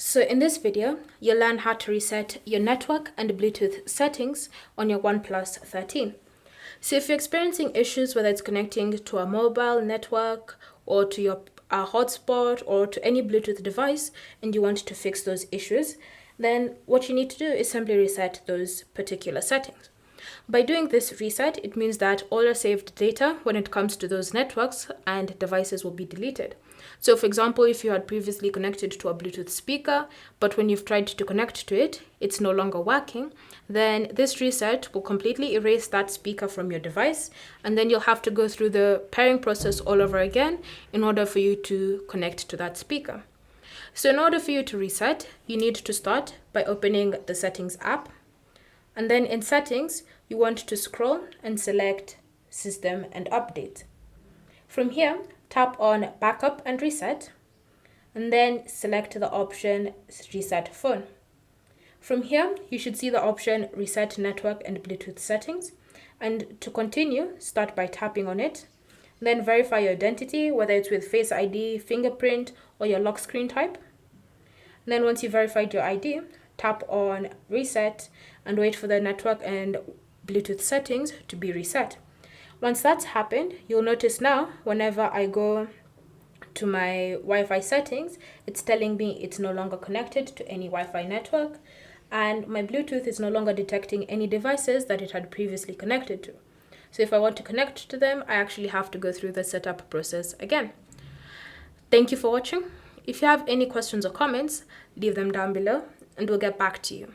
So in this video, you'll learn how to reset your network and Bluetooth settings on your OnePlus 13. So if you're experiencing issues, whether it's connecting to a mobile network or to your hotspot or to any Bluetooth device, and you want to fix those issues, then what you need to do is simply reset those particular settings. By doing this reset, it means that all your saved data when it comes to those networks and devices will be deleted. So for example, if you had previously connected to a Bluetooth speaker, but when you've tried to connect to it, it's no longer working, then this reset will completely erase that speaker from your device, and then you'll have to go through the pairing process all over again in order for you to connect to that speaker. So in order for you to reset, you need to start by opening the Settings app. And then in Settings, you want to scroll and select System and Update. From here, tap on Backup and Reset, and then select the option Reset Phone. From here, you should see the option Reset Network and Bluetooth Settings. And to continue, start by tapping on it. Then verify your identity, whether it's with Face ID, fingerprint, or your lock screen type. And then once you've verified your ID, tap on Reset and wait for the network and Bluetooth settings to be reset. Once that's happened, you'll notice now whenever I go to my Wi-Fi settings, it's telling me it's no longer connected to any Wi-Fi network, and my Bluetooth is no longer detecting any devices that it had previously connected to. So if I want to connect to them, I actually have to go through the setup process again. Thank you for watching. If you have any questions or comments, leave them down below and we'll get back to you.